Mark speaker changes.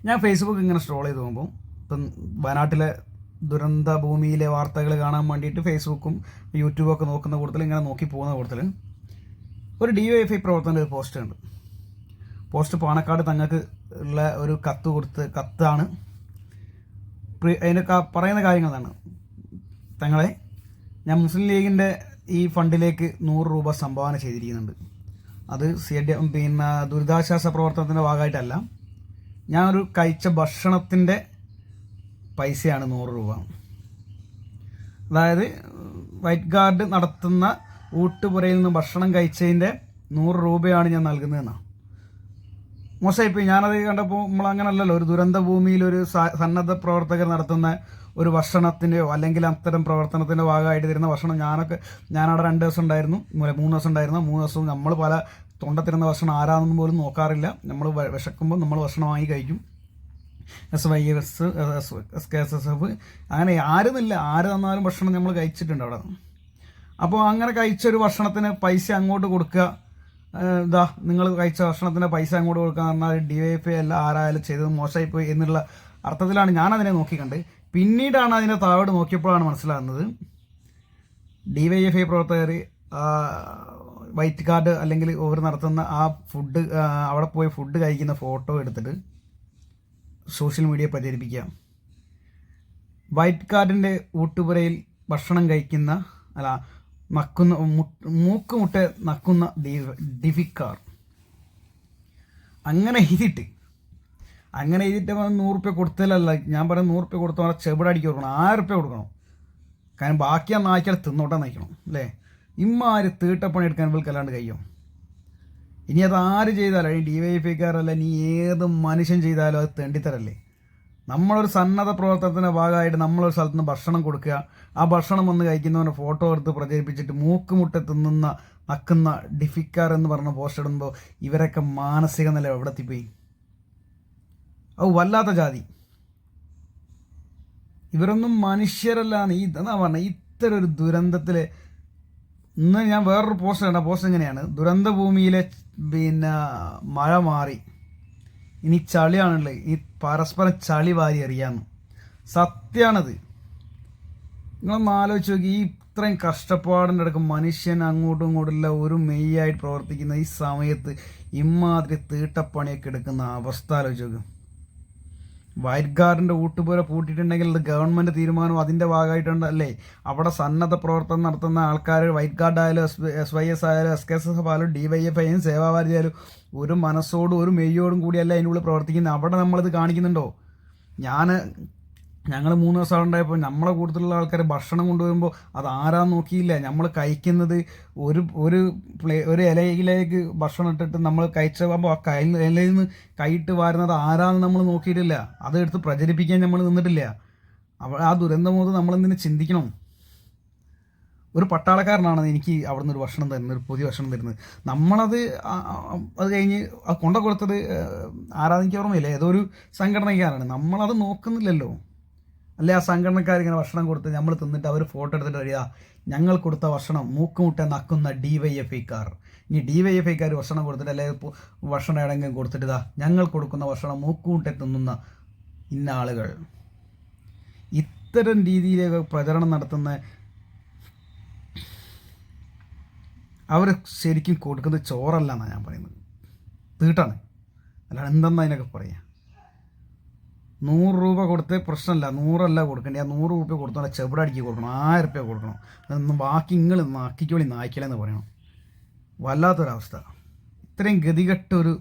Speaker 1: ഞാൻ ഫേസ്ബുക്ക് ഇങ്ങനെ സ്ക്രോൾ ചെയ്ത് പോകുമ്പോൾ ഇപ്പം വയനാട്ടിലെ ദുരന്ത ഭൂമിയിലെ വാർത്തകൾ കാണാൻ വേണ്ടിയിട്ട് ഫേസ്ബുക്കും യൂട്യൂബൊക്കെ നോക്കുന്ന കൂട്ടത്തിൽ ഇങ്ങനെ നോക്കി പോകുന്ന കൂട്ടത്തിൽ ഒരു DYFI പ്രവർത്തകൻ്റെ ഒരു പോസ്റ്റ് ഉണ്ട്. പോസ്റ്റ് പാണക്കാട് തങ്ങൾക്ക് ഉള്ള ഒരു കത്താണ്. അതിന് പറയുന്ന കാര്യങ്ങളാണ്. തങ്ങളെ, ഞാൻ മുസ്ലിം ലീഗിൻ്റെ ഈ ഫണ്ടിലേക്ക് 100 രൂപ സംഭാവന ചെയ്തിരിക്കുന്നുണ്ട്. അത് ദുരിതാശ്വാസ പ്രവർത്തനത്തിൻ്റെ ഭാഗമായിട്ടല്ല, ഞാനൊരു കഴിച്ച ഭക്ഷണത്തിൻ്റെ പൈസയാണ് 100 രൂപ. അതായത് വൈറ്റ് ഗാർഡ് നടത്തുന്ന ഊട്ടുപുരയിൽ നിന്ന് ഭക്ഷണം കഴിച്ചതിൻ്റെ 100 രൂപയാണ് ഞാൻ നൽകുന്നതെന്നാണ്. മോശമായിപ്പോയി. ഞാനത് കണ്ടപ്പോൾ നമ്മളങ്ങനല്ലല്ലോ, ഒരു ദുരന്ത ഭൂമിയിൽ ഒരു സന്നദ്ധ പ്രവർത്തകർ നടത്തുന്ന ഒരു ഭക്ഷണത്തിൻ്റെയോ അല്ലെങ്കിൽ അത്തരം പ്രവർത്തനത്തിൻ്റെ ഭാഗമായിട്ട് തരുന്ന ഭക്ഷണം ഞാനവിടെ 2 ദിവസം ഉണ്ടായിരുന്നു, 3 ദിവസം ഉണ്ടായിരുന്നു. 3 ദിവസവും നമ്മൾ പല തൊണ്ടത്തിരുന്ന ഭക്ഷണം ആരാണെന്നും പോലും നോക്കാറില്ല. നമ്മൾ വിശക്കുമ്പോൾ നമ്മൾ ഭക്ഷണം വാങ്ങി കഴിക്കും. SYS, SKSSF, അങ്ങനെ ആരുന്നില്ല, ആര് തന്നാലും ഭക്ഷണം നമ്മൾ കഴിച്ചിട്ടുണ്ട് അവിടെ. അപ്പോൾ അങ്ങനെ കഴിച്ചൊരു ഭക്ഷണത്തിന് പൈസ അങ്ങോട്ട് കൊടുക്കുക, ഇതാ നിങ്ങൾ കഴിച്ച ഭക്ഷണത്തിൻ്റെ പൈസ അങ്ങോട്ട് കൊടുക്കുക എന്ന് പറഞ്ഞാൽ DYFI അല്ല ആരായാലും ചെയ്തത് മോശമായിപ്പോയി എന്നുള്ള അർത്ഥത്തിലാണ് ഞാനതിനെ നോക്കിക്കണ്ട്. പിന്നീടാണ് അതിൻ്റെ താഴോട്ട് നോക്കിയപ്പോഴാണ് മനസ്സിലാകുന്നത് DYFI പ്രവർത്തകർ വൈറ്റ് കാർഡ് അല്ലെങ്കിൽ അവർ നടത്തുന്ന ആ ഫുഡ്, അവിടെ പോയി ഫുഡ് കഴിക്കുന്ന ഫോട്ടോ എടുത്തിട്ട് സോഷ്യൽ മീഡിയ പ്രചരിപ്പിക്കുക. വൈറ്റ് കാർഡിൻ്റെ ഊട്ടുപുരയിൽ ഭക്ഷണം കഴിക്കുന്ന മൂക്കുമുട്ട നക്കുന്ന ഡിഫിക്കാർ അങ്ങനെ എഴുതിയിട്ട് 100 രൂപ കൊടുത്തതല്ല ഞാൻ പറയുന്നത്. 100 രൂപ കൊടുത്താൽ ചെവിടടിക്ക് കൊടുക്കണം, 1000 രൂപ കൊടുക്കണം. കാരണം ബാക്കി ആ നായ്ക്കാൽ തിന്നോട്ടാൻ നയിക്കണം അല്ലേ. ഇമ്മാര് തീട്ടപ്പണി എടുക്കാൻ ഇവൾക്കല്ലാണ്ട് കഴിയും. ഇനി അത് ആര് ചെയ്താലും, ഈ DYFIക്കാരല്ല, ഇനി ഏത് മനുഷ്യൻ ചെയ്താലും അത് തെണ്ടിത്തരല്ലേ. നമ്മളൊരു സന്നദ്ധ പ്രവർത്തനത്തിൻ്റെ ഭാഗമായിട്ട് നമ്മളൊരു സ്ഥലത്ത് നിന്ന് ഭക്ഷണം കൊടുക്കുക, ആ ഭക്ഷണം വന്ന് കഴിക്കുന്നവൻ്റെ ഫോട്ടോ എടുത്ത് പ്രചരിപ്പിച്ചിട്ട് മൂക്കുമുട്ട നക്കുന്ന ഡിഫിക്കാർ എന്ന് പറഞ്ഞ പോസ്റ്റ് ഇടുമ്പോൾ ഇവരൊക്കെ മാനസിക നില എവിടെ എത്തിപ്പോയി? അത് വല്ലാത്ത ജാതി. ഇവരൊന്നും മനുഷ്യരല്ലാന്ന്. ഇതെന്നാ പറഞ്ഞത്, ഇത്തരം ഒരു ദുരന്തത്തിൽ ഇന്ന് ഞാൻ വേറൊരു പോസ്റ്റ് കണ്ട. പോസ്റ്റ് എങ്ങനെയാണ്, ദുരന്ത ഭൂമിയിലെ മഴ മാറി, ഇനി ചളിയാണുള്ളത്, ഈ പരസ്പരം ചളി വാരി അറിയാമെന്ന്. സത്യമാണത്. നിങ്ങളൊന്ന് ആലോചിച്ച് നോക്കി, ഈ ഇത്രയും കഷ്ടപ്പാടിൻ്റെ ഇടയ്ക്ക് മനുഷ്യൻ അങ്ങോട്ടും ഇങ്ങോട്ടുമില്ല ഒരു മെയ്യായിട്ട് പ്രവർത്തിക്കുന്ന ഈ സമയത്ത് ഇമാതിരി തീട്ടപ്പണിയൊക്കെ എടുക്കുന്ന അവസ്ഥ ആലോചിച്ച് നോക്കും. വൈറ്റ് ഗാർഡിൻ്റെ ഊട്ടുപുര പൂട്ടിയിട്ടുണ്ടെങ്കിൽ അത് ഗവൺമെൻറ് തീരുമാനം അതിൻ്റെ ഭാഗമായിട്ടുണ്ടല്ലേ. അവിടെ സന്നദ്ധ പ്രവർത്തനം നടത്തുന്ന ആൾക്കാർ, വൈറ്റ് ഗാർഡ് ആയാലും SYS ആയാലും SKSSF ആയാലും DYFI ആയാലും സേവാഭാരതി ആയാലും ഒരു മനസ്സോടും ഒരു മെയ്യോടും കൂടിയല്ല അതിനുള്ളിൽ പ്രവർത്തിക്കുന്നത്. അവിടെ നമ്മളിത് കാണിക്കുന്നുണ്ടോ? ഞങ്ങൾ 3 ദിവസം അവിടെ ഉണ്ടായപ്പോൾ നമ്മളെ കൂടുതലുള്ള ആൾക്കാർ ഭക്ഷണം കൊണ്ടുവരുമ്പോൾ അത് ആരാന്ന് നോക്കിയില്ല. നമ്മൾ കഴിക്കുന്നത് ഒരു ഇലയിലേക്ക് ഭക്ഷണം ഇട്ടിട്ട് നമ്മൾ കഴിച്ചപ്പോൾ ആ ഇലയിൽ നിന്ന് കൈയിട്ട് വാരുന്നത് ആരാന്ന് നമ്മൾ നോക്കിയിട്ടില്ല. അതെടുത്ത് പ്രചരിപ്പിക്കാൻ നമ്മൾ നിന്നിട്ടില്ല. ആ ദുരന്തബോധം നമ്മളെന്തിനു ചിന്തിക്കണം? ഒരു പട്ടാളക്കാരനാണ് എനിക്ക് അവിടെ നിന്ന് ഒരു ഭക്ഷണം തരുന്നത്, ഒരു പുതിയ ഭക്ഷണം തരുന്നത്. നമ്മളത് കഴിഞ്ഞ് കൊണ്ട കൊടുത്തത് ആരാധനയ്ക്ക് ഓർമ്മയില്ല, ഏതോ ഒരു സംഘടനക്കാരാണ്. നമ്മളത് നോക്കുന്നില്ലല്ലോ. അല്ലെ, ആ സംഘടനക്കാരിങ്ങനെ ഭക്ഷണം കൊടുത്ത് നമ്മൾ തിന്നിട്ട് അവർ ഫോട്ടോ എടുത്തിട്ട് വരിക, ഞങ്ങൾ കൊടുത്ത ഭക്ഷണം മൂക്കുമുട്ട നക്കുന്ന DYFIക്കാർ. ഇനി DYFIക്കാർ ഭക്ഷണം കൊടുത്തിട്ട് അല്ലെങ്കിൽ ഭക്ഷണം എവിടെയെങ്കിലും കൊടുത്തിട്ട് ഇതാ ഞങ്ങൾ കൊടുക്കുന്ന ഭക്ഷണം മൂക്കുമുട്ട തിന്നുന്ന ഇന്ന ആളുകൾ. ഇത്തരം രീതിയിലേക്ക് പ്രചരണം നടത്തുന്ന അവർ ശരിക്കും കൊടുക്കുന്നത് ചോറല്ല എന്നാണ് ഞാൻ പറയുന്നത്, തീട്ടാണ്. അല്ലാതെ എന്തെന്നാ അതിനൊക്കെ പറയാം. 100 രൂപ കൊടുത്ത് പ്രശ്നമല്ല, 100 അല്ല കൊടുക്കേണ്ടി. ആ 100 രൂപ കൊടുത്താൽ ചെവിടടിക്ക് കൊടുക്കണം, 1000 രൂപ കൊടുക്കണം. അതൊന്നും ബാക്കി നിങ്ങൾ നാക്കിക്കോളി നായ്ക്കലെന്ന് പറയണം. വല്ലാത്തൊരവസ്ഥ. ഇത്രയും ഗതികെട്ടൊരു